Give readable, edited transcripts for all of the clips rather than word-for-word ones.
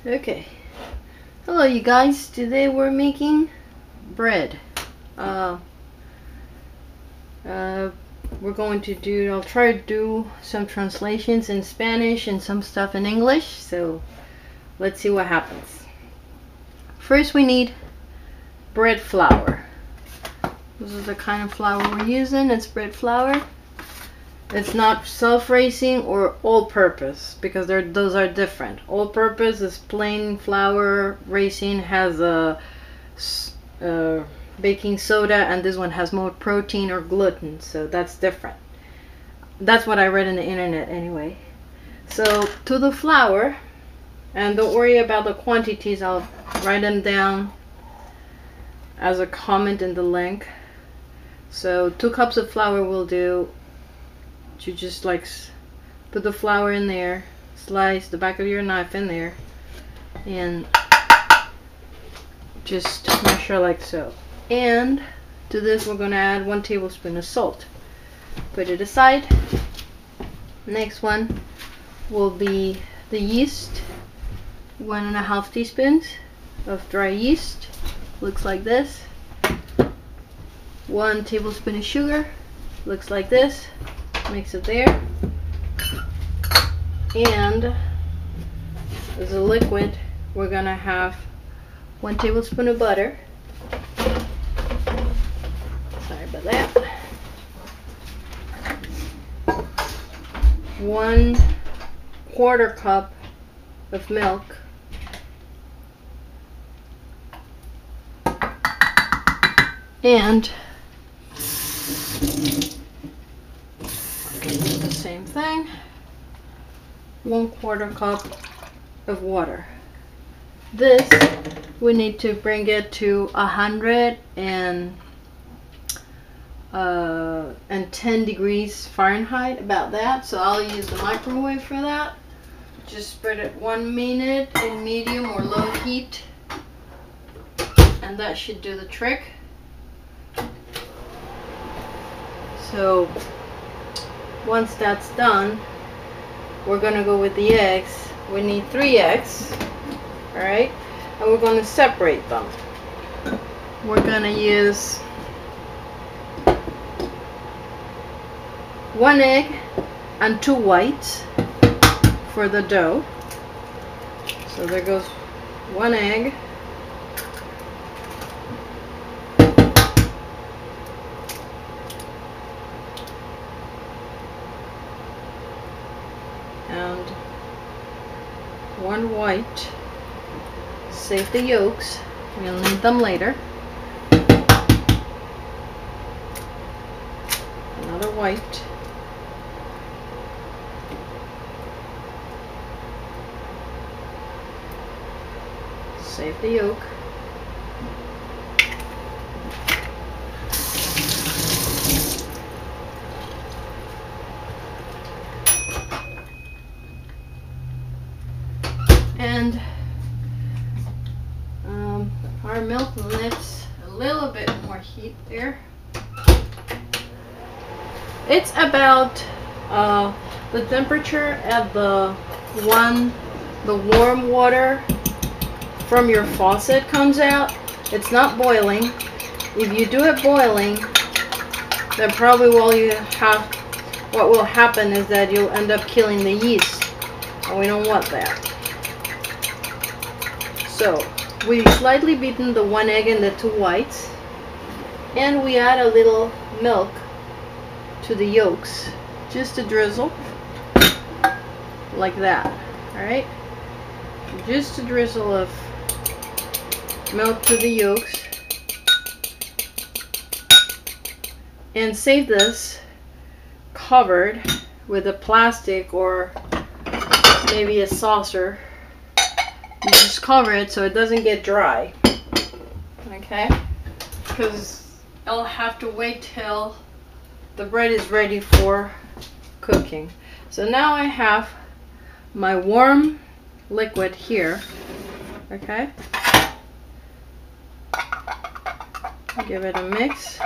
Okay, hello you guys. Today we're making bread. We're going to do, I'll try to do some translations in Spanish and some stuff in English, so let's see what happens. First we need bread flour. This is the kind of flour we're using. It's bread flour. It's not self-raising or all-purpose, because those are different. All-purpose is plain flour. Raising has a baking soda, and this one has more protein or gluten, so that's different. That's what I read in the internet anyway. So to the flour, and don't worry about the quantities, I'll write them down as a comment in the link. So 2 cups of flour will do. You just like put the flour in there, slice the back of your knife in there, and just measure like so. And to this we're going to add 1 tablespoon of salt. Put it aside. Next one will be the yeast. 1.5 teaspoons of dry yeast. Looks like this. 1 tablespoon of sugar. Looks like this. Mix it there. And as a liquid, we're gonna have 1 tablespoon of butter. Sorry about that. 1/4 cup of milk. And the same thing, 1/4 cup of water. This we need to bring it to 110 degrees Fahrenheit, about that. So I'll use the microwave for that. Just spread it 1 minute in medium or low heat, and that should do the trick. So once that's done, we're gonna go with the eggs. We need 3 eggs, all right, and we're gonna separate them. We're gonna use 1 egg and 2 whites for the dough. So there goes 1 egg. And 1 white. Save the yolks, we'll need them later. Another white. Save the yolk. And our milk needs a little bit more heat there. It's about the temperature at the warm water from your faucet comes out. It's not boiling. If you do it boiling, then probably what will happen is that you'll end up killing the yeast, and we don't want that. So we slightly beaten the 1 egg and the 2 whites, and we add a little milk to the yolks, just a drizzle like that. All right, just a drizzle of milk to the yolks, and save this covered with a plastic or maybe a saucer. You just cover it so it doesn't get dry, okay? Because I'll have to wait till the bread is ready for cooking. So now I have my warm liquid here, okay? Give it a mix.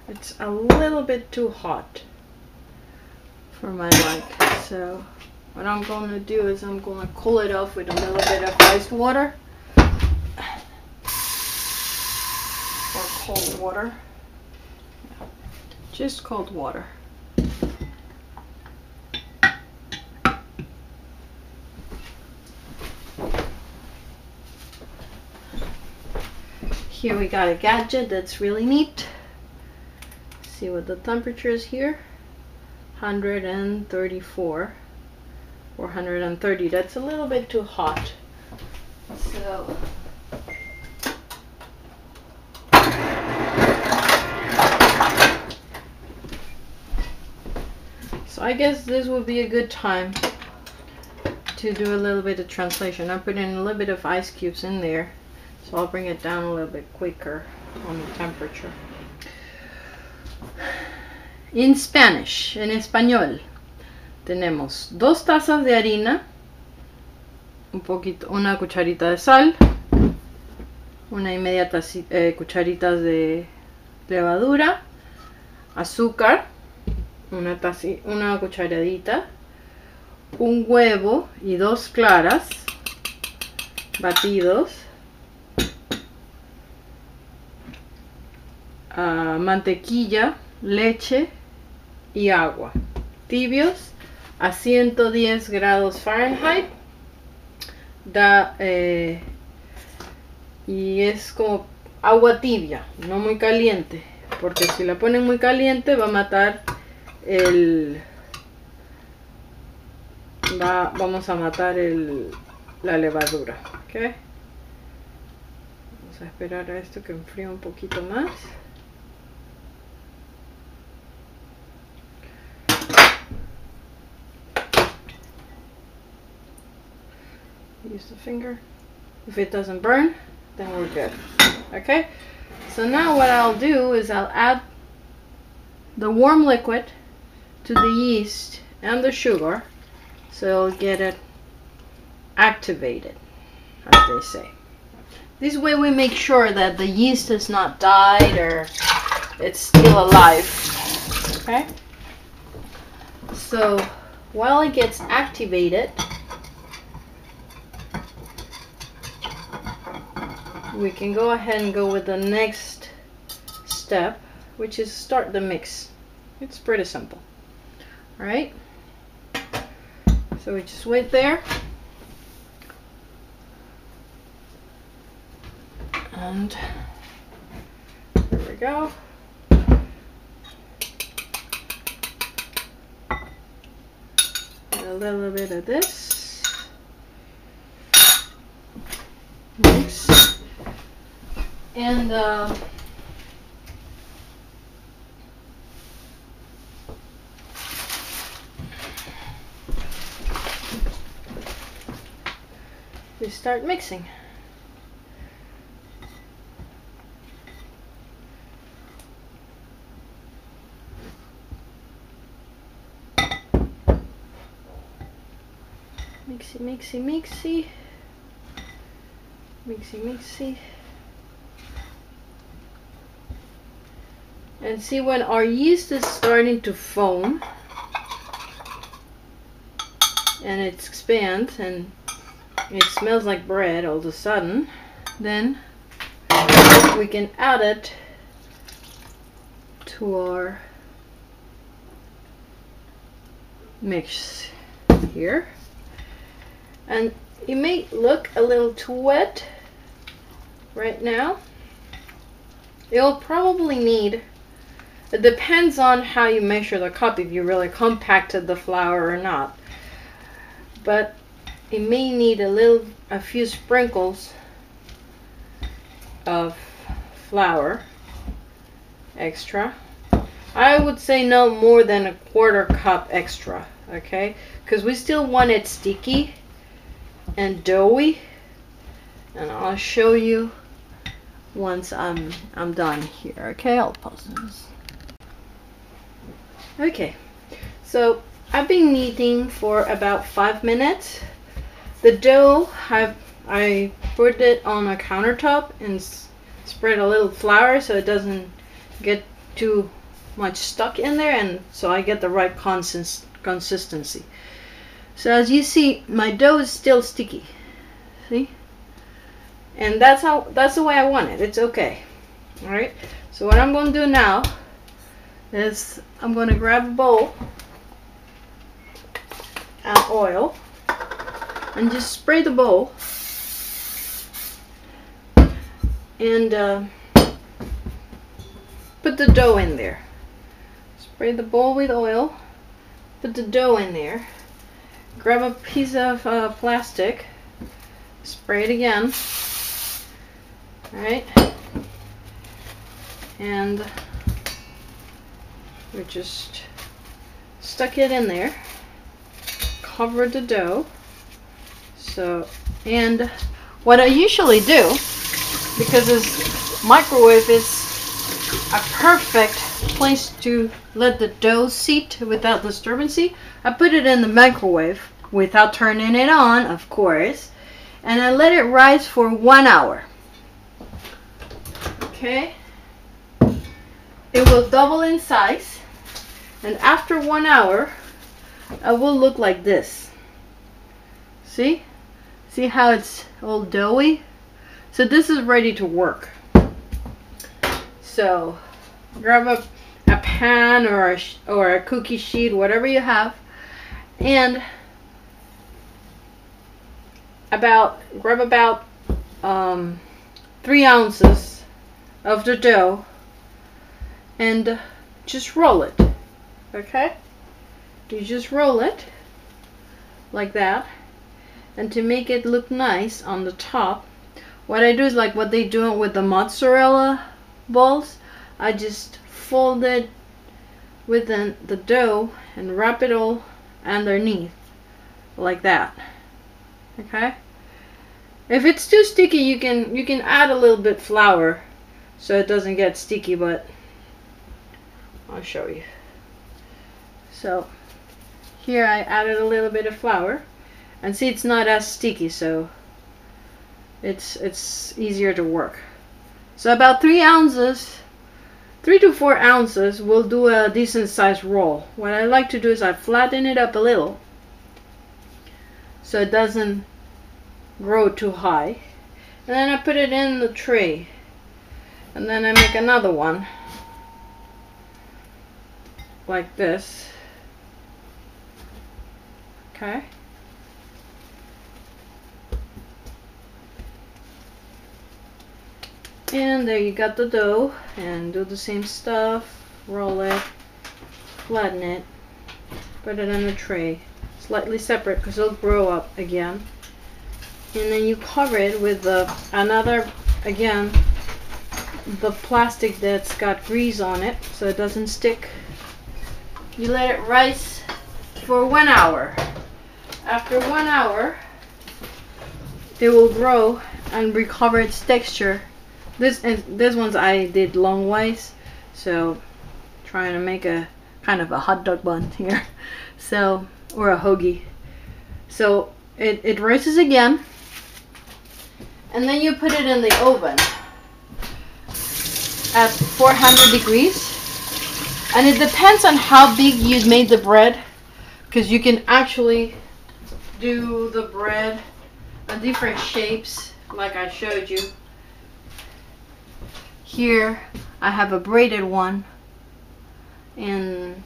It's a little bit too hot for my like, so what I'm going to do is I'm going to cool it off with a little bit of ice water or cold water. Just cold water. Here we got a gadget that's really neat. See what the temperature is here. 134 or 130. That's a little bit too hot. So I guess this would be a good time to do a little bit of translation. I put in a little bit of ice cubes in there, so I'll bring it down a little bit quicker on the temperature. In Spanish, en español, tenemos 2 tazas de harina, una cucharita de sal, 1,5 cucharitas de levadura, azúcar, una cucharadita, un huevo y 2 claras, batidos, mantequilla, leche y agua, tibios a 110 grados Fahrenheit. Y es como agua tibia, no muy caliente, porque si la ponen muy caliente va a matar vamos a matar la levadura. ¿Okay? Vamos a esperar a esto que enfríe un poquito más. Use the finger. If it doesn't burn, then we're good. Okay, so now what I'll do is I'll add the warm liquid to the yeast and the sugar, so it'll get it activated, as they say. This way we make sure that the yeast has not died or it's still alive. Okay, so while it gets activated, we can go ahead and go with the next step, which is start the mix. It's pretty simple. All right, so we just wait there, and there we go. And a little bit of this mix. And we start mixing. Mixy, mixy, mixy. Mixy, mixy. And see, when our yeast is starting to foam and it expands and it smells like bread all of a sudden, then we can add it to our mix here. And it may look a little too wet right now. It'll probably need, it depends on how you measure the cup, if you really compacted the flour or not. But it may need a few sprinkles of flour extra. I would say no more than a 1/4 cup extra, okay? Because we still want it sticky and doughy, and I'll show you once I'm done here. Okay, I'll pause this. Okay, so I've been kneading for about 5 minutes. The dough, I put it on a countertop and spread a little flour so it doesn't get too much stuck in there, and so I get the right consistency. So as you see, my dough is still sticky. See? And that's the way I want it. It's okay. All right. So what I'm going to do now is I'm going to grab a bowl and oil and just spray the bowl and put the dough in there. Spray the bowl with oil, put the dough in there, grab a piece of plastic, spray it again, alright, and we just stuck it in there, cover the dough. So, and what I usually do, because this microwave is a perfect place to let the dough seat without disturbance, I put it in the microwave without turning it on, of course, and I let it rise for 1 hour. Okay, it will double in size, and after 1 hour it will look like this. See how it's all doughy? So this is ready to work. So grab a pan or a cookie sheet, whatever you have, and grab about 3 ounces of the dough and just roll it. Okay, you just roll it like that, and to make it look nice on the top, what I do is like what they do with the mozzarella balls. I just fold it within the dough and wrap it all underneath like that. Okay, if it's too sticky, you can add a little bit flour so it doesn't get sticky, but I'll show you. So here I added a little bit of flour, and see, it's not as sticky, so it's easier to work. So about 3 to 4 ounces will do a decent sized roll. What I like to do is I flatten it up a little so it doesn't grow too high, and then I put it in the tray, and then I make another one like this. Okay, and there you got the dough, and do the same stuff, roll it, flatten it, put it in a tray, slightly separate because it'll grow up again, and then you cover it with another, again, the plastic that's got grease on it so it doesn't stick. You let it rise for 1 hour. After 1 hour it will grow and recover its texture. This ones I did long ways, so trying to make a kind of a hot dog bun here, so, or a hoagie. So it rises again, and then you put it in the oven at 400 degrees, and it depends on how big you made the bread, because you can actually do the bread in different shapes like I showed you. Here I have a braided one, and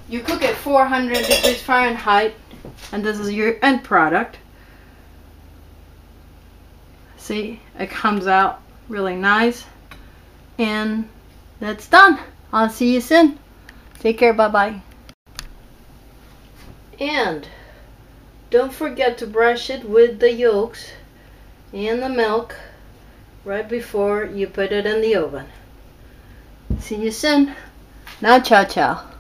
you cook at 400 degrees Fahrenheit, and this is your end product. See, it comes out really nice, and that's done. I'll see you soon. Take care, bye bye. And don't forget to brush it with the yolks and the milk right before you put it in the oven. See you soon. Now, ciao ciao.